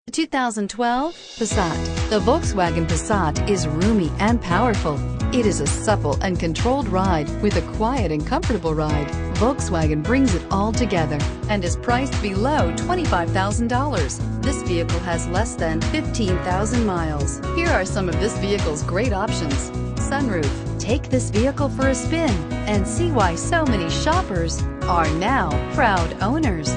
2012 Passat. The Volkswagen Passat is roomy and powerful. It is a supple and controlled ride with a quiet and comfortable ride. Volkswagen brings it all together and is priced below $25,000. This vehicle has less than 15,000 miles. Here are some of this vehicle's great options: sunroof. Take this vehicle for a spin and see why so many shoppers are now proud owners.